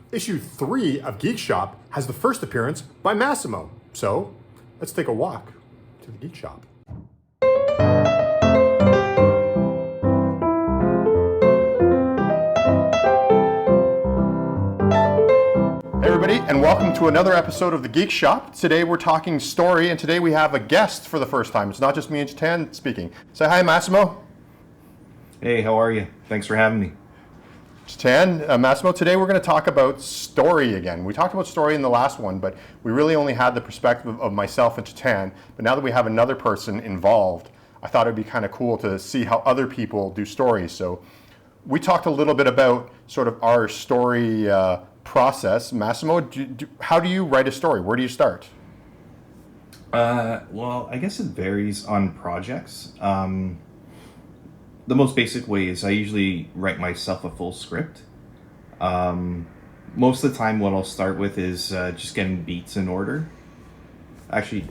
Issue 3 of Geek Shop has the first appearance by Massimo. So, let's take a walk to the Geek Shop. Hey everybody, and welcome to another episode of the Geek Shop. Today we're talking story, and today we have a guest for the first time. It's not just me and Chetan speaking. Say hi, Massimo. Hey, how are you? Thanks for having me. Chetan, Massimo, today we're going to talk about story again. We talked about story in the last one, but we really only had the perspective of myself and Chetan. But now that we have another person involved, I thought it'd be kind of cool to see how other people do stories. So we talked a little bit about sort of our story process. Massimo, how do you write a story? Where do you start? Well, I guess it varies on projects. The most basic way is I usually write myself a full script. Most of the time what I'll start with is just getting beats in order. Actually,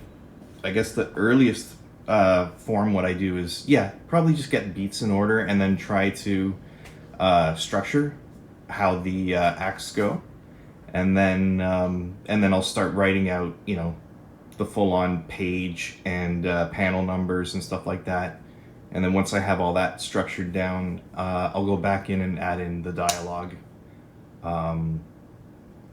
I guess the earliest form what I do is, probably just get beats in order and then try to structure how the acts go. And then I'll start writing out, the full-on page and panel numbers and stuff like that. And then once I have all that structured down, I'll go back in and add in the dialogue, and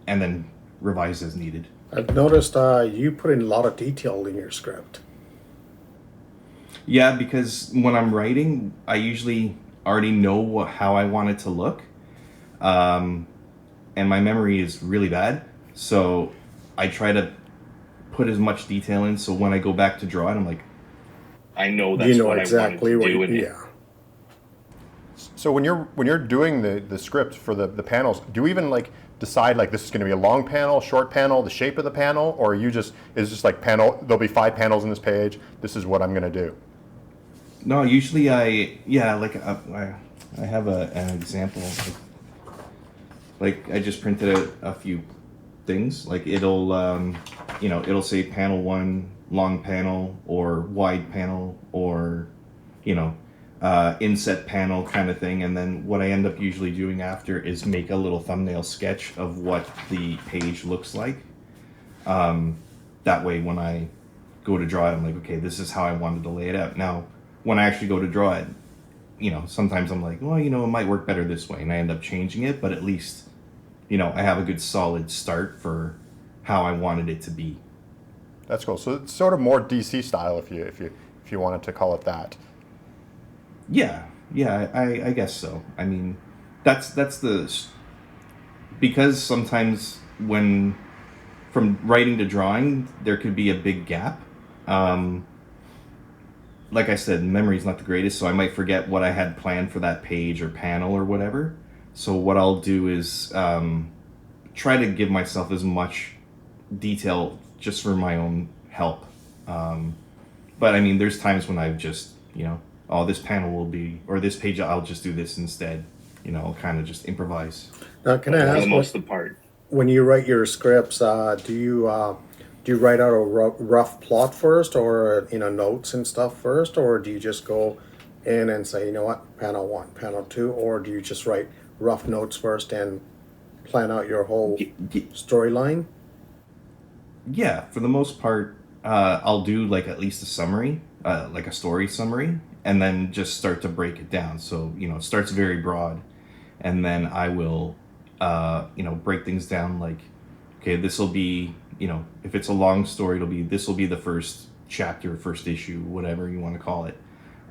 then revise as needed. I've noticed you put in a lot of detail in your script. Yeah, because when I'm writing, I usually already know how I want it to look, and my memory is really bad, so I try to put as much detail in, so when I go back to draw it, I'm like, I know that's what exactly I wanted to do. Yeah. So when you're doing the script for the panels, do you even decide this is going to be a long panel, short panel, the shape of the panel, or is just panel, there'll be 5 panels in this page, this is what I'm going to do? No, usually I have an example. I just printed out a few things. It'll say panel 1, long panel, or wide panel, or inset panel kind of thing. And then what I end up usually doing after is make a little thumbnail sketch of what the page looks like. That way when I go to draw it, I'm like, okay, this is how I wanted to lay it out. Now when I actually go to draw it, sometimes I'm like, well, it might work better this way, and I end up changing it, but at least I have a good solid start for how I wanted it to be. That's cool. So it's sort of more DC style, if you wanted to call it that. Yeah, I guess so. I mean, that's because sometimes when from writing to drawing there could be a big gap. Like I said, memory's not the greatest, so I might forget what I had planned for that page or panel or whatever. So what I'll do is try to give myself as much detail just for my own help. But I mean, there's times when I've just, this panel will be, or this page, I'll just do this instead. I'll kind of just improvise. Now, can I ask, for the most of the part, when you write your scripts, do you write out a rough plot first, or notes and stuff first, or do you just go in and say, panel 1, panel 2, or do you just write rough notes first and plan out your whole storyline? Yeah, for the most part, I'll do at least a summary, like a story summary, and then just start to break it down. So, it starts very broad, and then I will, break things down okay, this will be, if it's a long story, this will be the first chapter, first issue, whatever you want to call it.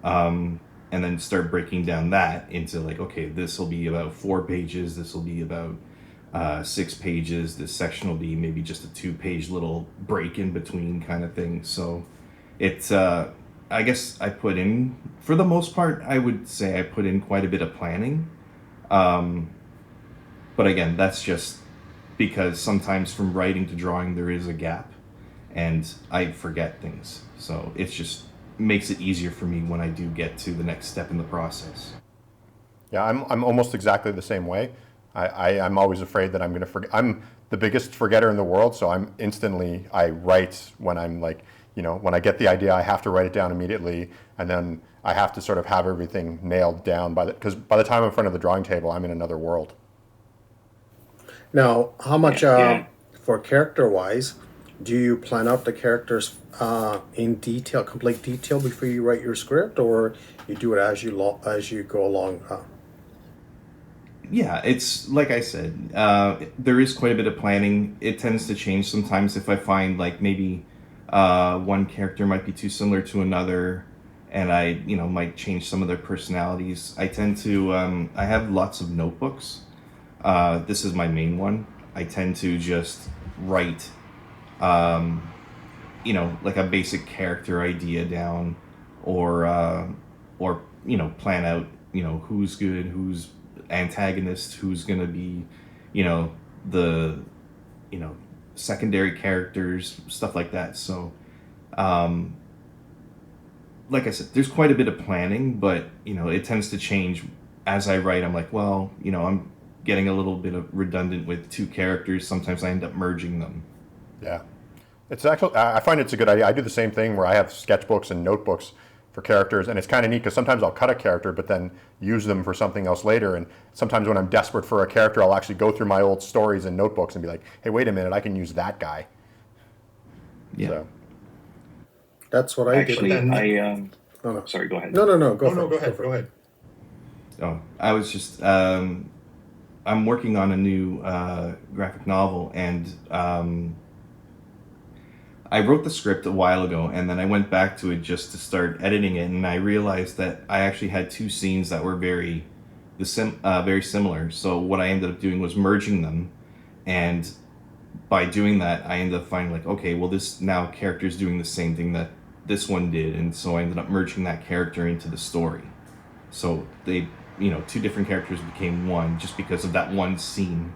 And then start breaking down that into okay, this will be about 4 pages, this will be about 6 pages, this section will be maybe just a 2-page little break in between kind of thing. So it's I guess I put in, for the most part, I would say I put in quite a bit of planning, but again, that's just because sometimes from writing to drawing there is a gap and I forget things, so it's just makes it easier for me when I do get to the next step in the process. Yeah, I'm almost exactly the same way. I'm always afraid that I'm going to forget. I'm the biggest forgetter in the world, so I write when I'm when I get the idea, I have to write it down immediately, and then I have to sort of have everything nailed down because by the time I'm in front of the drawing table, I'm in another world. Now, how much Yeah. for character wise, do you plan out the characters in detail, complete detail before you write your script, or you do it as as you go along? Yeah, it's like I said, there is quite a bit of planning. It tends to change sometimes if I find like maybe one character might be too similar to another, and I might change some of their personalities. I tend to I have lots of notebooks. This is my main one. I tend to just write, um, like a basic character idea down, or plan out, who's good, who's antagonist, who's gonna be, you know, the, you know, secondary characters, stuff like that. So, um, like I said, there's quite a bit of planning, but it tends to change as I write. I'm like, well, I'm getting a little bit of redundant with two characters. Sometimes I end up merging them. Yeah. It's actually, I find it's a good idea. I do the same thing where I have sketchbooks and notebooks for characters, and it's kind of neat because sometimes I'll cut a character but then use them for something else later. And sometimes when I'm desperate for a character, I'll actually go through my old stories and notebooks and be like, hey, wait a minute, I can use that guy. Yeah. So, That's what I Actually, did. no, no. Sorry, go ahead. No. Go oh, for no, it. go ahead, for go it. ahead. Oh, I was just I'm working on a new graphic novel, and I wrote the script a while ago, and then I went back to it just to start editing it, and I realized that I actually had two scenes that were very similar. So what I ended up doing was merging them, and by doing that, I ended up finding like, okay, well, this now character is doing the same thing that this one did, and so I ended up merging that character into the story. So they, two different characters became one just because of that one scene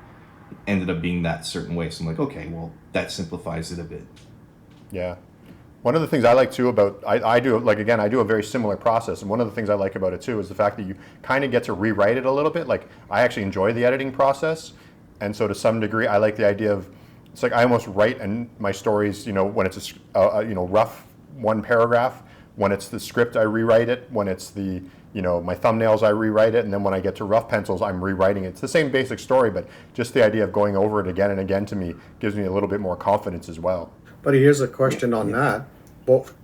ended up being that certain way. So I'm like, okay, well, that simplifies it a bit. Yeah. One of the things I like too about, I do, like again, I do a very similar process. And one of the things I like about it too is the fact that you kind of get to rewrite it a little bit. Like I actually enjoy the editing process. And so to some degree, I like the idea of, it's like I almost write my stories, when it's rough one paragraph. When it's the script, I rewrite it. When it's the, my thumbnails, I rewrite it. And then when I get to rough pencils, I'm rewriting it. It's the same basic story, but just the idea of going over it again and again to me gives me a little bit more confidence as well. But here's a question on that, both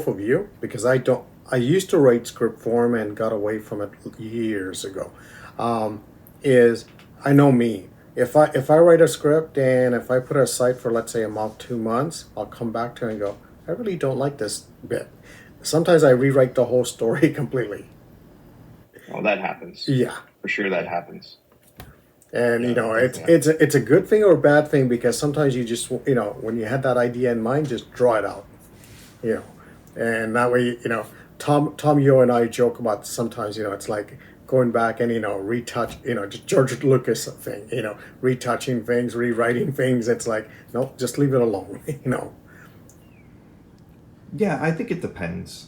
of you, because I don't. I used to write script form and got away from it years ago. Is I know me. If I write a script and if I put it aside for let's say a month, 2 months, I'll come back to it and go, I really don't like this bit. Sometimes I rewrite the whole story completely. Oh, that happens. Yeah. For sure that happens. And it's a good thing or a bad thing because sometimes you just when you had that idea in mind, just draw it out, and that way Tom Yo and I joke about sometimes it's like going back and retouch George Lucas thing, retouching things, rewriting things. It's like no, just leave it alone, Yeah, I think it depends.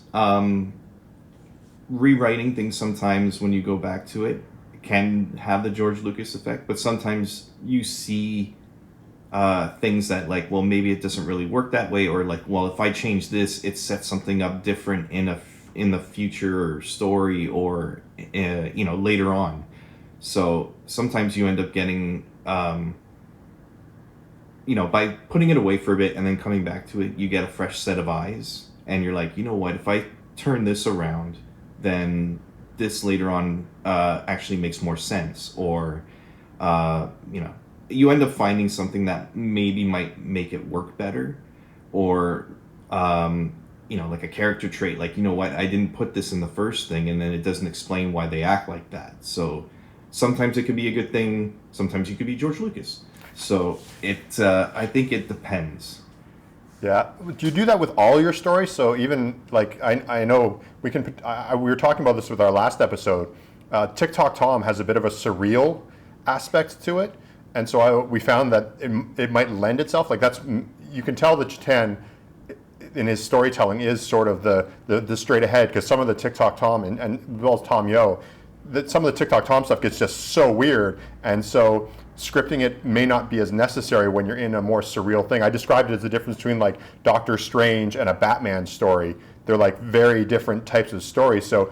Rewriting things sometimes when you go back to it can have the George Lucas effect, but sometimes you see things that like, well, maybe it doesn't really work that way, or like, well, if I change this, it sets something up different in the future story, or later on. So sometimes you end up getting by putting it away for a bit and then coming back to it, you get a fresh set of eyes, and you're like, you know what, if I turn this around, then this later on actually makes more sense, or you end up finding something that maybe might make it work better, or like a character trait, like, you know what, I didn't put this in the first thing, and then it doesn't explain why they act like that. So sometimes it could be a good thing, sometimes you could be George Lucas. So I think it depends. Yeah. Do you do that with all your stories? So even like I know we can. We were talking about this with our last episode. TikTok Tom has a bit of a surreal aspect to it, and so we found that it might lend itself. Like you can tell that Chetan in his storytelling is sort of the straight ahead, because some of the TikTok Tom and as well as Tom Yo, that some of the TikTok Tom stuff gets just so weird, and so scripting it may not be as necessary when you're in a more surreal thing. I described it as the difference between like Doctor Strange and a Batman story. They're like very different types of stories. So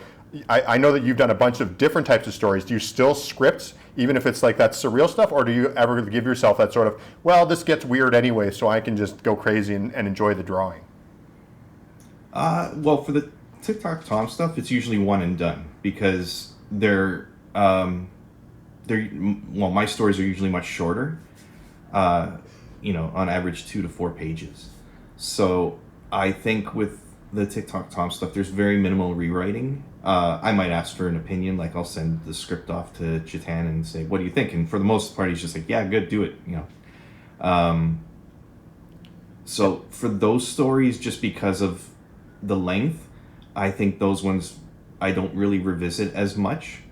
I know that you've done a bunch of different types of stories. Do you still script, even if it's like that surreal stuff, or do you ever give yourself that sort of, well, this gets weird anyway, so I can just go crazy and enjoy the drawing? Well, for the TikTok Tom stuff, it's usually one and done because well, my stories are usually much shorter. On average 2 to 4 pages. So I think with the TikTok Tom stuff, there's very minimal rewriting. I might ask for an opinion, like I'll send the script off to Chetan and say, "What do you think?" And for the most part, he's just like, "Yeah, good, do it." So for those stories, just because of the length, I think those ones I don't really revisit as much.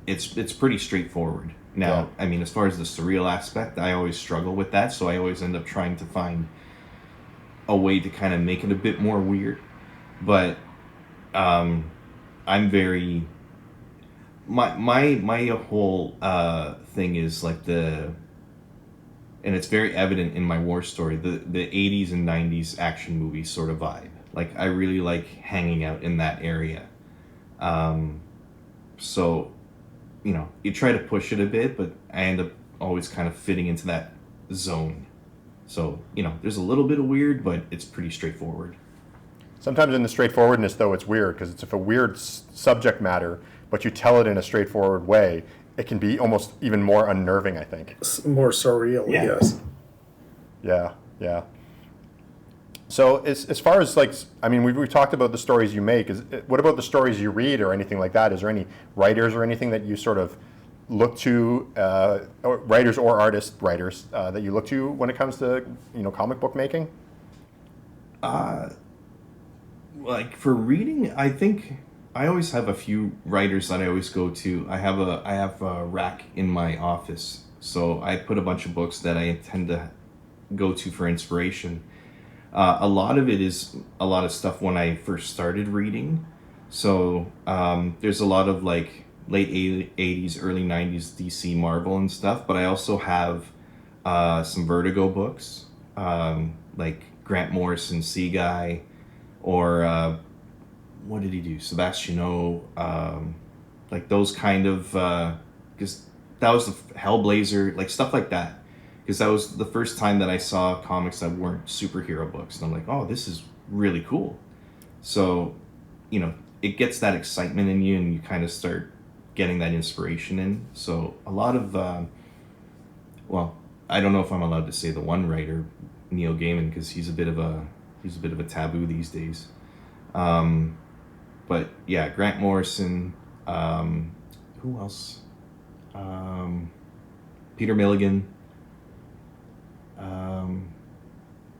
It's pretty straightforward. Now, I mean, as far as the surreal aspect, I always struggle with that, so I always end up trying to find a way to kind of make it a bit more weird. But I'm very my whole thing is like and it's very evident in my war story, the 80s and 90s action movie sort of vibe. Like I really like hanging out in that area. So you try to push it a bit, but I end up always kind of fitting into that zone. So, there's a little bit of weird, but it's pretty straightforward. Sometimes in the straightforwardness, though, it's weird because it's a weird subject matter, but you tell it in a straightforward way, it can be almost even more unnerving, I think. More surreal, yes. Yeah. So as far as we've talked about the stories you make. What about the stories you read or anything like that? Is there any writers or anything that you sort of look to, or writers or writers that you look to when it comes to comic book making? Like for reading, I think I always have a few writers that I always go to. I have a rack in my office, so I put a bunch of books that I tend to go to for inspiration. A lot of it is a lot of stuff when I first started reading. So there's a lot of like late 80s, early 90s DC Marvel and stuff. But I also have some Vertigo books, like Grant Morrison, Sea Guy, or what did he do? Sebastiano, like those kind of, because that was the Hellblazer, like stuff like that. Because that was the first time that I saw comics that weren't superhero books. And I'm like, oh, this is really cool. So, it gets that excitement in you and you kind of start getting that inspiration in. So a lot of, well, I don't know if I'm allowed to say the one writer, Neil Gaiman, because he's a bit of a taboo these days. But yeah, Grant Morrison, who else? Peter Milligan.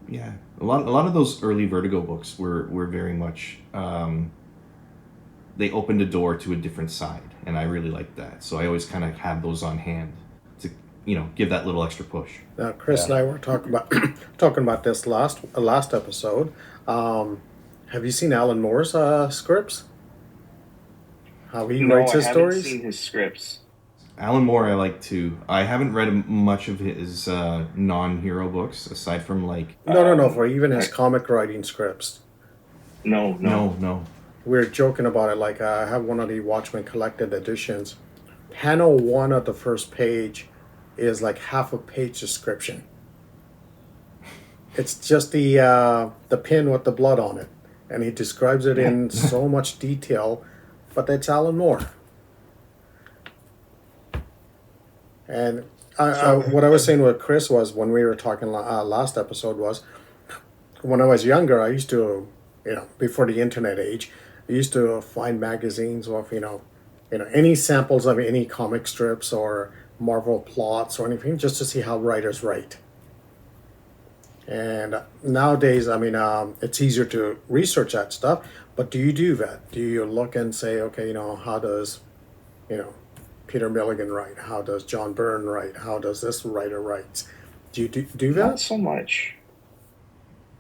Yeah, a lot of those early Vertigo books were very much they opened a door to a different side, and I really liked that. So I always kind of have those on hand to give that little extra push. Now, Chris and I were talking about this last episode. Have you seen Alan Moore's scripts? How he writes his stories? I haven't seen his scripts. Alan Moore I like too. I haven't read much of his non-hero books, aside from like... No, for even his comic writing scripts. No. We were joking about it, like I have one of the Watchmen collected editions. Panel 1 of the first page is like half a page description. It's just the pin with the blood on it. And he describes it in so much detail, but that's Alan Moore. And what I was saying with Chris was, when we were talking last episode, was when I was younger, I used to, before the internet age, I used to find magazines of, any samples of any comic strips or Marvel plots or anything, just to see how writers write. And nowadays, it's easier to research that stuff, but do you do that? Do you look and say, okay, how does, Peter Milligan write? How does John Byrne write? How does this writer write? Do you do that? Not so much.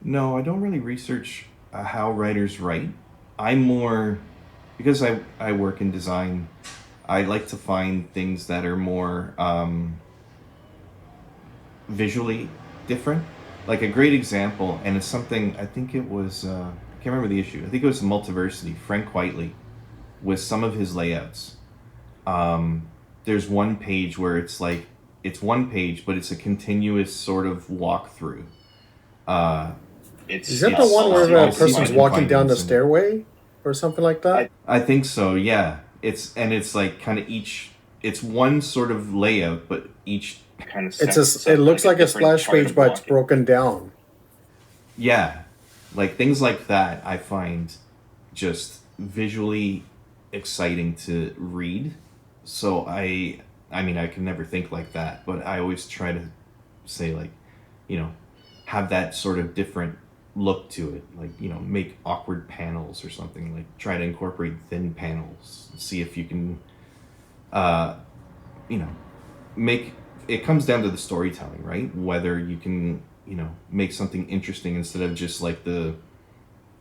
No, I don't really research how writers write. I'm more, because I work in design, I like to find things that are more visually different. Like a great example, and it's something, I think it was can't remember the issue. I think it was Multiversity. Frank Whiteley, with some of his layouts. There's one page where it's like it's one page, but it's a continuous sort of walkthrough. Is that the one where the person's walking down the stairway or something like that? I think so. Yeah. It's like kind of it's one sort of layout, but each kind of it looks like a splash page, but it's broken down. Yeah, like things like that I find just visually exciting to read. So I mean I can never think like that, but I always try to say like, have that sort of different look to it, like make awkward panels or something, like try to incorporate thin panels, see if you can make it comes down to the storytelling, right? Whether you can make something interesting instead of just like the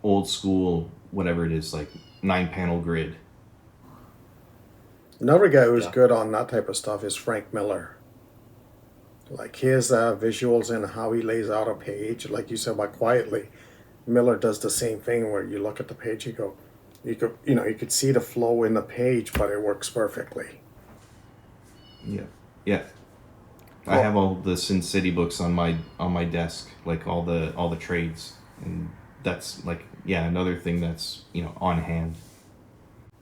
old school whatever it is, like 9-panel grid. Another guy who's good on that type of stuff is Frank Miller. Like his visuals and how he lays out a page, like you said about Quietly, Miller does the same thing where you look at the page, you could see the flow in the page, but it works perfectly. Yeah. I have all the Sin City books on my desk, like all the trades, and that's like another thing that's on hand.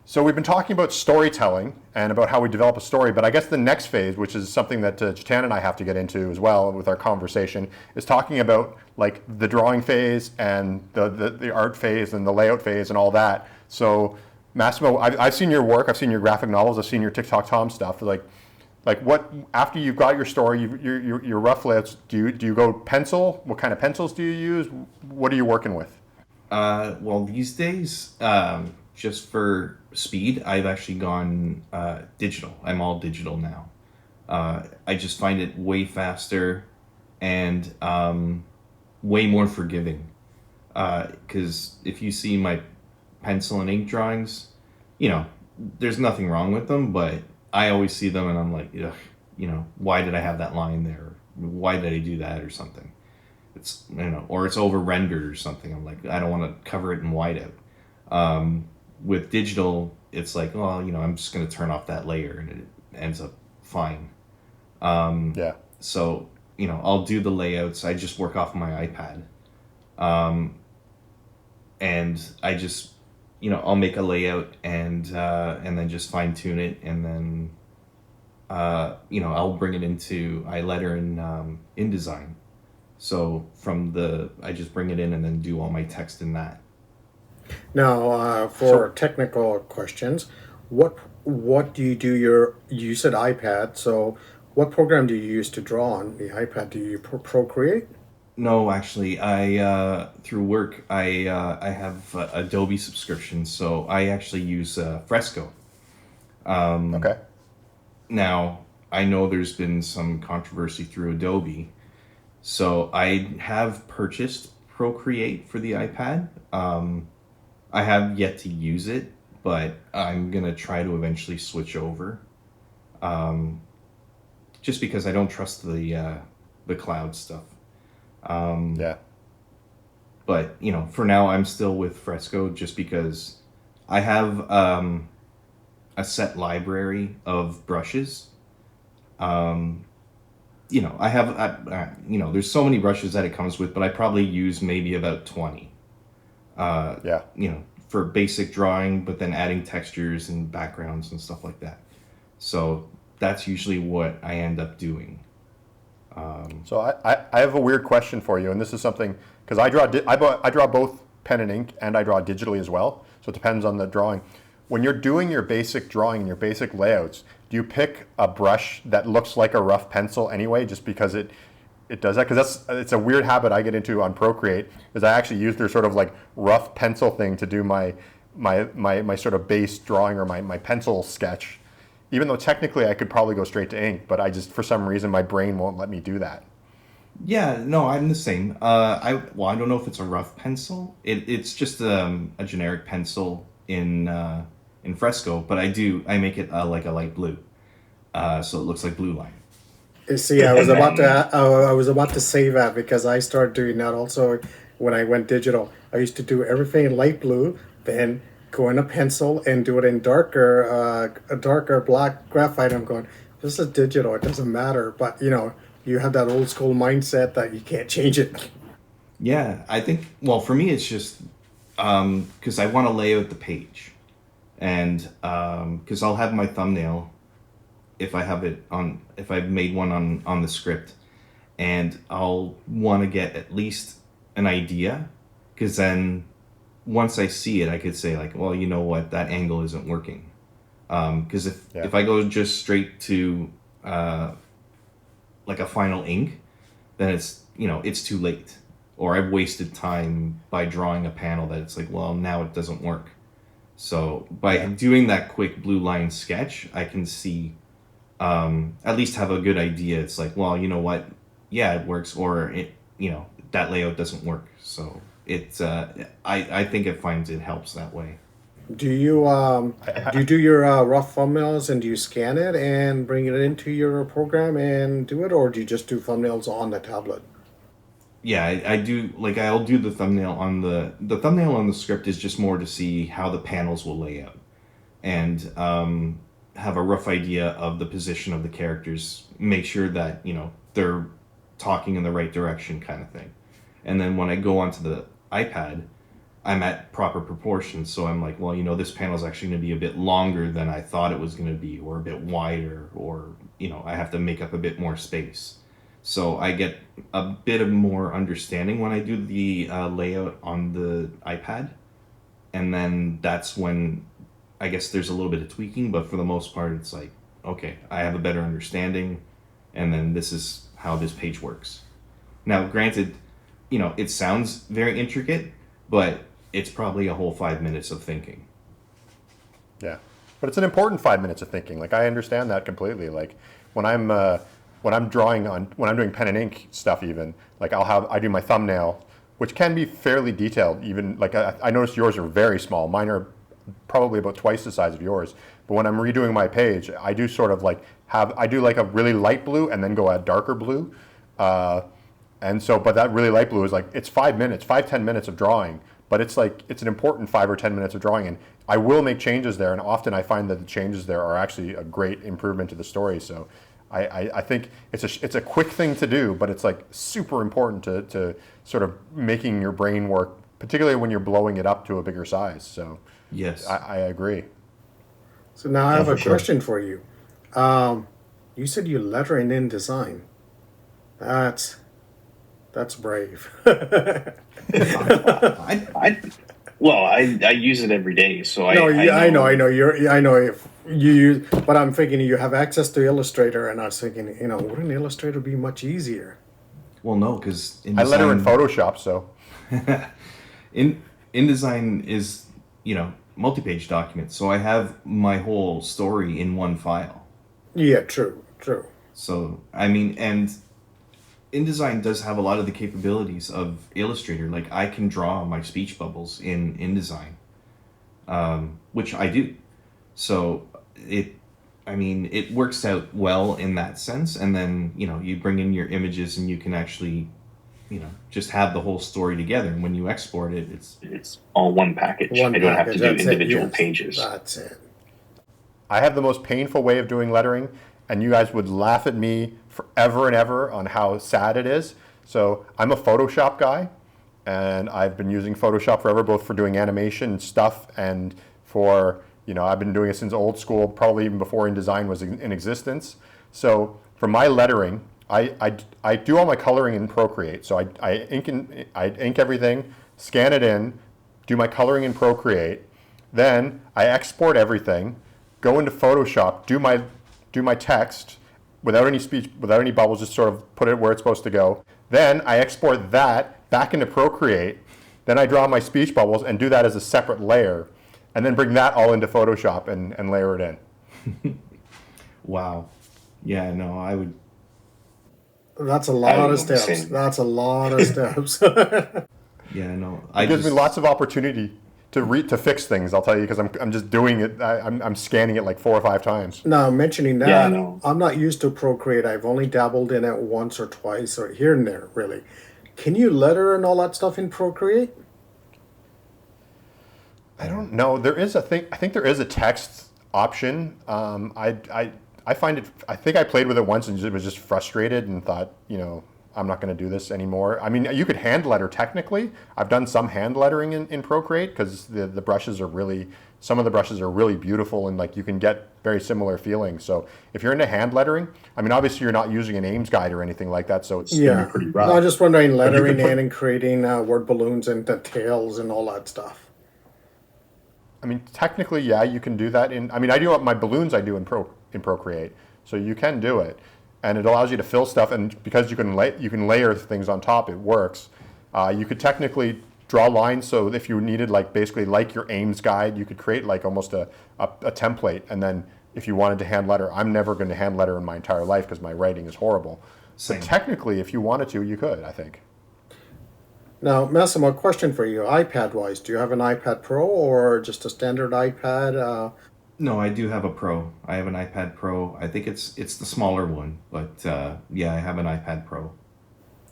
So we've been talking about storytelling and about how we develop a story, but I guess the next phase, which is something that Chetan and I have to get into as well with our conversation, is talking about like the drawing phase and the art phase and the layout phase and all that. So Massimo, I've seen your work, I've seen your graphic novels, I've seen your TikTok Tom stuff. Like what after you've got your story, your rough layouts, do you go pencil? What kind of pencils do you use? What are you working with? Well, these days, just for speed, I've actually gone digital. I'm all digital now. I just find it way faster and way more forgiving. Because if you see my pencil and ink drawings, there's nothing wrong with them, but I always see them and I'm like, ugh, why did I have that line there? Why did I do that or something? It's, or it's over rendered or something. I'm like, I don't want to cover it in whiteout. With digital, it's like, well, I'm just going to turn off that layer and it ends up fine. So, I'll do the layouts. I just work off my iPad. And I just, I'll make a layout and then just fine tune it. And then, I'll bring it into iLetter in InDesign. So I just bring it in and then do all my text in that. Now, for technical questions, what do you do? You said iPad, so what program do you use to draw on the iPad? Do you Procreate? No, actually, I through work I have Adobe subscription, so I actually use Fresco. Okay. Now I know there's been some controversy through Adobe, so I have purchased Procreate for the iPad. I have yet to use it, but I'm gonna try to eventually switch over. Just because I don't trust the cloud stuff. But for now I'm still with Fresco just because I have a set library of brushes. I have there's so many brushes that it comes with, but I probably use maybe about 20. For basic drawing, but then adding textures and backgrounds and stuff like that. So that's usually what I end up doing. So I have a weird question for you, and this is something because I draw both pen and ink, and I draw digitally as well. So it depends on the drawing. When you're doing your basic drawing and your basic layouts, do you pick a brush that looks like a rough pencil anyway, just because it does that? Because it's a weird habit I get into on Procreate, is I actually use their sort of like rough pencil thing to do my sort of base drawing or my pencil sketch. Even though technically I could probably go straight to ink, but I just, for some reason, my brain won't let me do that. Yeah, no, I'm the same. I don't know if it's a rough pencil. It's just a generic pencil in Fresco, but I make it like a light blue, so it looks like blue line. See, I was about to say that because I started doing that also when I went digital. I used to do everything in light blue, then go in a pencil and do it in a darker black graphite. I'm going, this is digital. It doesn't matter. But you have that old school mindset that you can't change it. Yeah, I think, well, for me, it's just because I want to lay out the page. And because I'll have my thumbnail if I've made one on the script, and I'll want to get at least an idea, because then once I see it, I could say like, well, you know what, that angle isn't working. Because if I go just straight to like a final ink, then it's too late, or I've wasted time by drawing a panel that it's like, well, now it doesn't work. So by doing that quick blue line sketch, I can see, at least have a good idea. It's like, well, you know what, yeah, it works, or that layout doesn't work. So it's I think it helps that way. Do you do your rough thumbnails, and do you scan it and bring it into your program and do it, or do you just do thumbnails on the tablet? Yeah, I do, like, I'll do the thumbnail on the thumbnail on the script is just more to see how the panels will lay out, and have a rough idea of the position of the characters, make sure that they're talking in the right direction, kind of thing. And then when I go onto the iPad, I'm at proper proportions, so I'm like, well, this panel is actually going to be a bit longer than I thought it was going to be, or a bit wider, or I have to make up a bit more space. So I get a bit of more understanding when I do the layout on the iPad, and then that's when I guess there's a little bit of tweaking, but for the most part, it's like, okay, I have a better understanding, and then this is how this page works. Now, granted, it sounds very intricate, but it's probably a whole 5 minutes of thinking. Yeah, but it's an important 5 minutes of thinking. Like, I understand that completely. Like, when I'm doing pen and ink stuff, even like I do my thumbnail, which can be fairly detailed. Even like I noticed yours are very small. Mine are probably about twice the size of yours. But when I'm redoing my page, I do sort of like I do like a really light blue and then go a darker blue. And so, but that really light blue is like, it's 5 minutes, 5-10 minutes of drawing, but it's like, it's an important 5 or 10 minutes of drawing. And I will make changes there. And often I find that the changes there are actually a great improvement to the story. So I think it's a quick thing to do, but it's like super important to sort of making your brain work, particularly when you're blowing it up to a bigger size. So yes, I agree. So now I have a question for you. You said you letter in InDesign. That's brave. I use it every day, so I know. I know if you use, but I'm thinking you have access to Illustrator, and I was thinking, wouldn't Illustrator be much easier? Well, no, because I letter in Photoshop, so InDesign is multi-page document, so I have my whole story in one file. Yeah, true. So I mean, and InDesign does have a lot of the capabilities of Illustrator. Like, I can draw my speech bubbles in InDesign, which I do. So it works out well in that sense. And then, you bring in your images and you can actually, just have the whole story together. And when you export it, it's all one package. I don't have to do individual pages. That's it. I have the most painful way of doing lettering, and you guys would laugh at me forever and ever on how sad it is. So I'm a Photoshop guy, and I've been using Photoshop forever, both for doing animation stuff and for, I've been doing it since old school, probably even before InDesign was in existence. So for my lettering, I do all my coloring in Procreate. So I ink everything, scan it in, do my coloring in Procreate, then I export everything, go into Photoshop, do my text without any speech, without any bubbles, just sort of put it where it's supposed to go. Then I export that back into Procreate. Then I draw my speech bubbles and do that as a separate layer, and then bring that all into Photoshop and layer it in. Wow. Yeah, no, I would. That's a lot of steps. That's a lot of steps. Yeah, no. It gives me lots of opportunity to fix things, I'll tell you, because I'm just doing it. I'm scanning it like 4 or 5 times. Now, mentioning that, Yeah, no. I'm not used to Procreate. I've only dabbled in it once or twice, or here and there, really. Can you letter and all that stuff in Procreate? I don't know. There is a thing. I think there is a text option. I find it. I think I played with it once and was just frustrated and thought, I'm not going to do this anymore. I mean, you could hand letter technically. I've done some hand lettering in Procreate because the brushes are really, some of the brushes are really beautiful and like you can get very similar feelings. So if you're into hand lettering, I mean, obviously you're not using an Ames guide or anything like that. So it's Yeah. pretty No, rough. I'm just wondering, But you lettering could put- in and creating word balloons and the tails and all that stuff. I mean, technically, yeah, you can do that I mean, I do my balloons. I do in Procreate, so you can do it, and it allows you to fill stuff. And because you can layer things on top, it works. You could technically draw lines. So if you needed like basically like your Ames guide, you could create like almost a template, and then if you wanted to hand letter, I'm never going to hand letter in my entire life because my writing is horrible. Same. But technically, if you wanted to, you could. I think. Now, Massimo, a question for you. iPad-wise, do you have an iPad Pro or just a standard iPad? No, I do have a Pro. I have an iPad Pro. I think it's the smaller one, but yeah, I have an iPad Pro.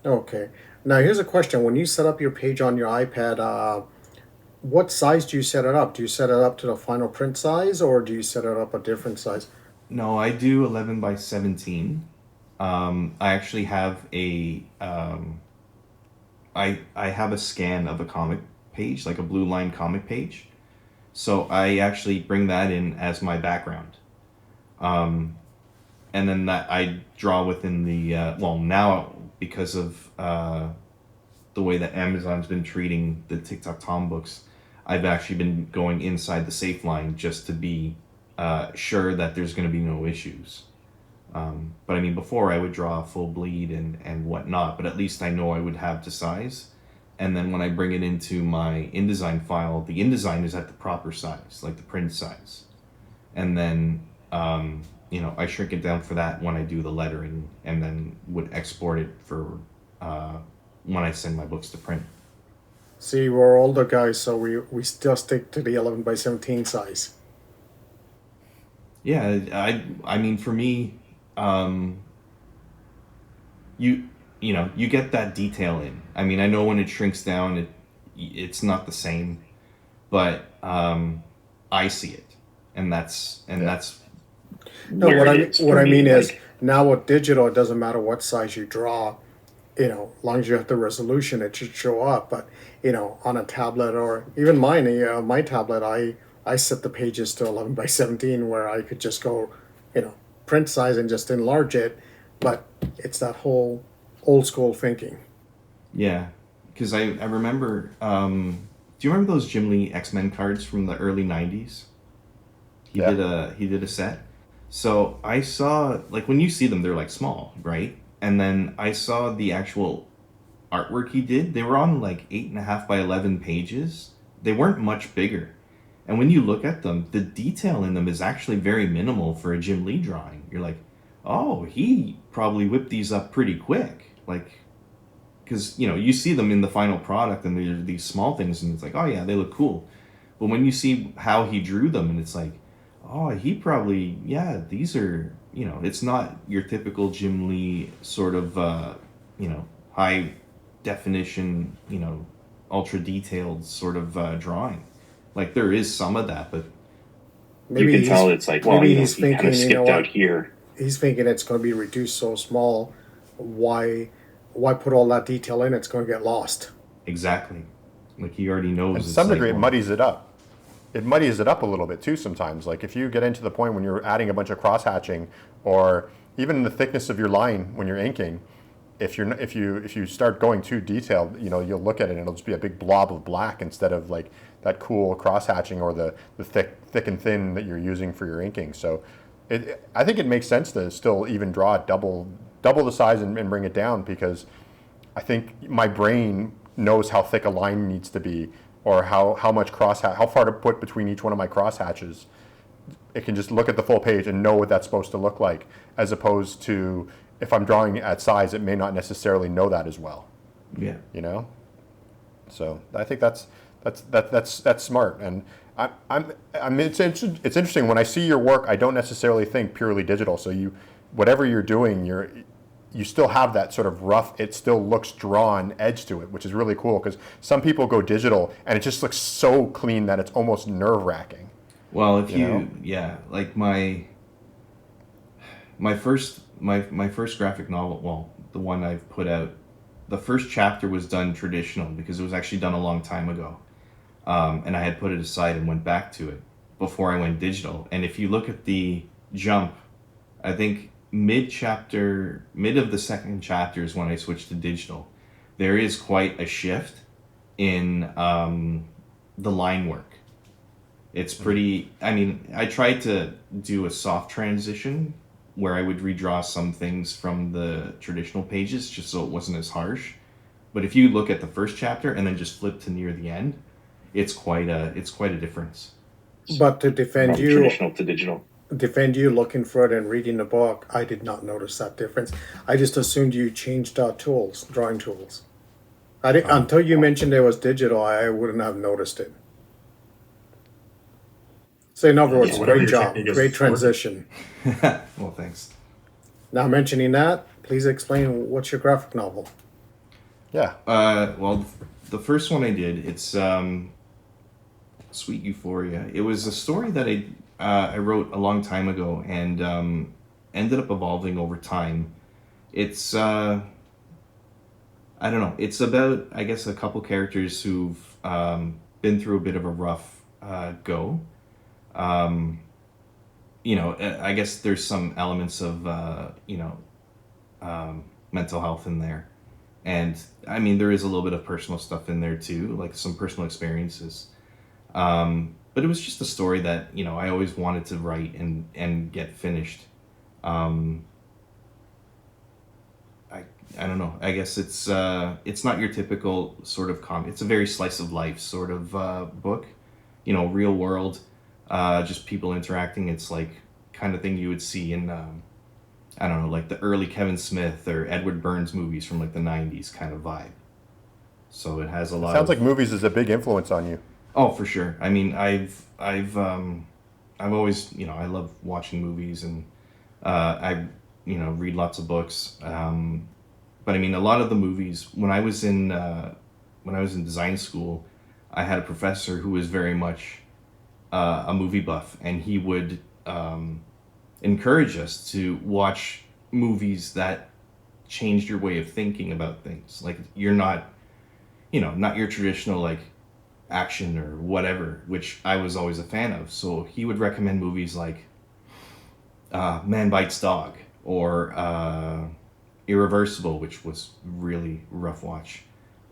Okay. Now, here's a question. When you set up your page on your iPad, what size do you set it up? Do you set it up to the final print size or do you set it up a different size? No, I do 11 by 17. I actually have I have a scan of a comic page, like a blue line comic page. So I actually bring that in as my background. And then that I draw within the, well, now because of the way that Amazon's been treating the TikTok Tom books, I've actually been going inside the safe line just to be sure that there's going to be no issues. But I mean, before I would draw a full bleed and whatnot, but at least I know I would have to size. And then when I bring it into my InDesign file, the InDesign is at the proper size, like the print size. And then, I shrink it down for that when I do the lettering and then would export it for when I send my books to print. See, we're older guys, so we still stick to the 11 by 17 size. Yeah, I mean, for me, you get that detail in. I mean, I know when it shrinks down, it's not the same, but I see it, and that's No, Where what it I is what for I me, mean is like- now with digital, it doesn't matter what size you draw. As long as you have the resolution, it should show up. But on a tablet or even mine, my tablet, I set the pages to 11 by 17, where I could just go, print size and just enlarge it. But it's that whole old school thinking. yeah. Because I remember. Do you remember those Jim Lee X-Men cards from the early '90s? He did a set. So I saw, like, when you see them, they're like small, right? And then I saw the actual artwork he did. They were on like 8.5 by 11 pages. They weren't much bigger. And when you look at them, the detail in them is actually very minimal for a Jim Lee drawing. You're like, oh, he probably whipped these up pretty quick. Like, because, you see them in the final product and they're these small things and it's like, oh yeah, they look cool. But when you see how he drew them and it's like, oh, he probably, yeah, these are, it's not your typical Jim Lee sort of, high definition, ultra detailed sort of drawing. Like, there is some of that, but Maybe you can tell he's- it's like, well, maybe he he's kind thinking, of you know skipped what? out here. He's thinking it's going to be reduced so small. Why put all that detail in? It's going to get lost. exactly. Like, he already knows. And it's to some like, degree, it well, muddies it up. It muddies it up a little bit too sometimes. Like if you get into the point when you're adding a bunch of cross hatching, or even the thickness of your line when you're inking, if you start going too detailed, you'll look at it and it'll just be a big blob of black instead of like that cool cross hatching or the thick and thin that you're using for your inking. So I think it makes sense to still even draw it double the size and bring it down, because I think my brain knows how thick a line needs to be, or how much how far to put between each one of my cross hatches. It can just look at the full page and know what that's supposed to look like, as opposed to if I'm drawing at size, it may not necessarily know that as well. yeah. So I think that's smart, and it's interesting when I see your work. I don't necessarily think purely digital. So whatever you're doing, you still have that sort of rough, it still looks drawn edge to it, which is really cool because some people go digital and it just looks so clean that it's almost nerve-wracking. Well, if You know? yeah, like my first graphic novel, well, the one I've put out, the first chapter was done traditional because it was actually done a long time ago, and I had put it aside and went back to it before I went digital. And if you look at the jump, I think mid of the second chapter is when I switched to digital. There is quite a shift in the line work. It's pretty, I mean, I tried to do a soft transition where I would redraw some things from the traditional pages just so it wasn't as harsh. But if you look at the first chapter and then just flip to near the end, it's quite a difference. But to From traditional to digital. defend you looking for it and reading the book, I did not notice that difference. I just assumed you changed drawing tools. I didn't, until you mentioned it was digital, I wouldn't have noticed it. So in other words, Yeah, whatever great your job, technique is, great it's working. transition. Well, thanks. Now mentioning that, please explain what's your graphic novel. Yeah. Well, the first one I did, it's Sweet Euphoria. It was a story that I wrote a long time ago and ended up evolving over time. It's I don't know. It's about, I guess, a couple characters who've been through a bit of a rough go. I guess there's some elements of mental health in there, and I mean there is a little bit of personal stuff in there too, like some personal experiences. But it was just a story that I always wanted to write and get finished. I don't know. I guess it's not your typical sort of It's a very slice of life sort of book, real world, just people interacting. It's like kind of thing you would see in I don't know, like the early Kevin Smith or Edward Burns movies from like the '90s kind of vibe. So it has a lot. Sounds like movies is a big influence on you. Oh, for sure. I mean, I've always, I love watching movies and I read lots of books. But I mean, a lot of the movies when I was in design school, I had a professor who was very much a movie buff, and he would encourage us to watch movies that changed your way of thinking about things. Like you're not, not your traditional like action or whatever, which I was always a fan of. So he would recommend movies like Man Bites Dog or Irreversible, which was really rough watch.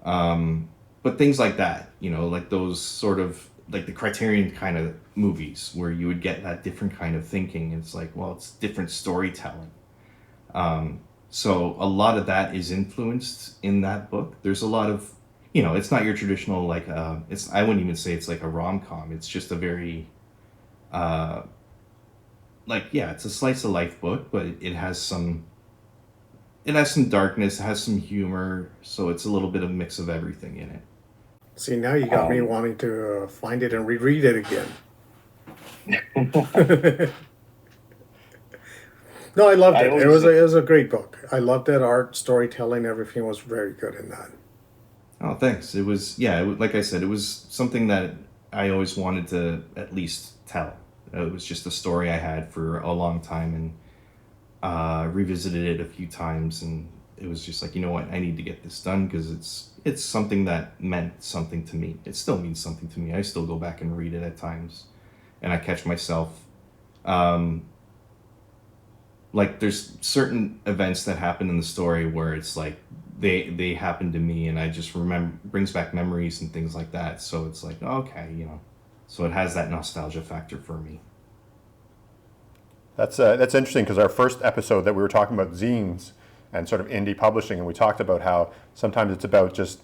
But things like that, like those sort of like the Criterion kind of movies where you would get that different kind of thinking. It's like, well, it's different storytelling. So a lot of that is influenced in that book. There's a lot of, it's not your traditional like I wouldn't even say it's like a rom-com. It's just a very it's a slice of life book, but it has some darkness, it has some humor, so it's a little bit of a mix of everything in it. See, now you got me wanting to find it and reread it again. No, I loved it. It was a great book. I loved it. Art, storytelling, everything was very good in that. Oh, thanks. It was, like I said, it was something that I always wanted to at least tell. It was just a story I had for a long time and revisited it a few times, and it was just like, you know what, I need to get this done because it's something that meant something to me. It still means something to me. I still go back and read it at times, and I catch myself like there's certain events that happen in the story where it's like they happen to me, and I just brings back memories and things like that. So it's like, okay, so it has that nostalgia factor for me. That's interesting because our first episode that we were talking about zines and sort of indie publishing, and we talked about how sometimes it's about just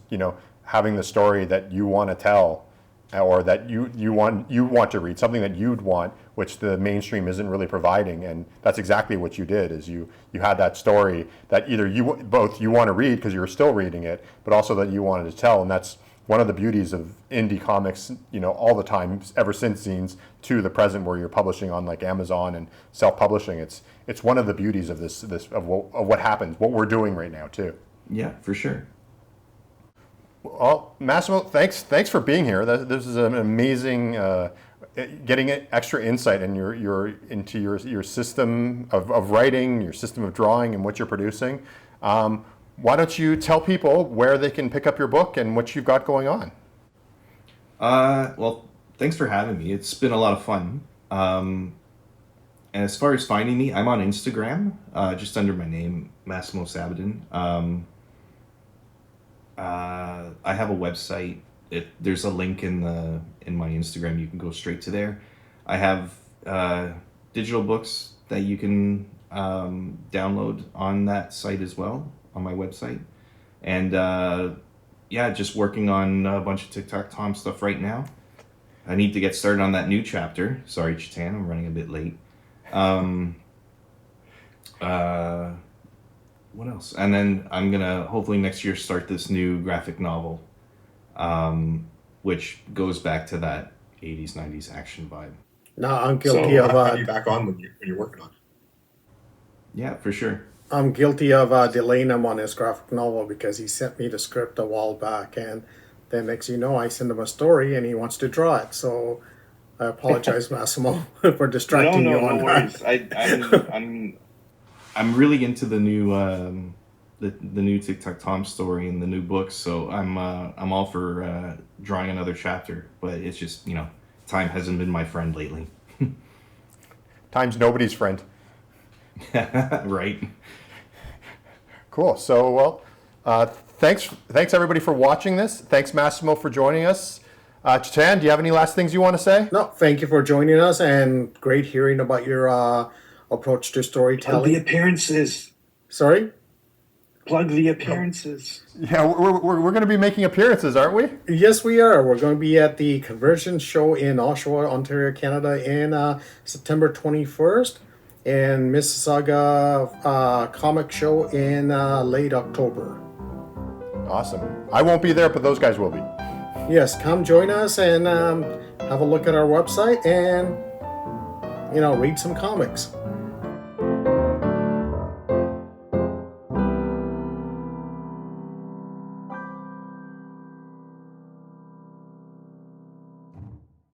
having the story that you want to tell, or that you want to read, something that you'd want, which the mainstream isn't really providing. And that's exactly what you did. Is you had that story that either you want to read because you're still reading it, but also that you wanted to tell. And that's one of the beauties of indie comics, all the time, ever since zines to the present, where you're publishing on like Amazon and self-publishing. It's it's one of the beauties of this of what happens, what we're doing right now too. Yeah, for sure. Well, Massimo, thanks for being here. This is an amazing getting extra insight in into your system of writing, your system of drawing, and what you're producing. Why don't you tell people where they can pick up your book and what you've got going on? Well, thanks for having me. It's been a lot of fun. And as far as finding me, I'm on Instagram, just under my name, Massimo Sabadin. I have a website. There's a link in my Instagram. You can go straight to there. I have digital books that you can download on that site as well, on my website. And yeah, just working on a bunch of TikTok Tom stuff right now. I need to get started on that new chapter. Sorry, Chetan, I'm running a bit late. What else? And then I'm gonna hopefully next year start this new graphic novel, which goes back to that 80s, 90s action vibe. No, I'm guilty of. I'll have you back on when you're working on it. Yeah, for sure. I'm guilty of delaying him on his graphic novel because he sent me the script a while back, and then next thing you know, I send him a story and he wants to draw it. So I apologize, Massimo, for distracting you on no that. worries. I'm really into the new the new TikTok Tom story and the new books, so I'm all for drawing another chapter. But it's just, time hasn't been my friend lately. Time's nobody's friend. Right. Cool. So, well, thanks everybody for watching this. Thanks, Massimo, for joining us. Chetan, do you have any last things you want to say? No, thank you for joining us, and great hearing about your approach to storytelling. Plug the appearances. Sorry? Plug the appearances. Yeah, we're going to be making appearances, aren't we? Yes, we are. We're going to be at the Conversion Show in Oshawa, Ontario, Canada in September 21st, and Mississauga Comic Show in late October. Awesome. I won't be there, but those guys will be. Yes, come join us and have a look at our website and, read some comics.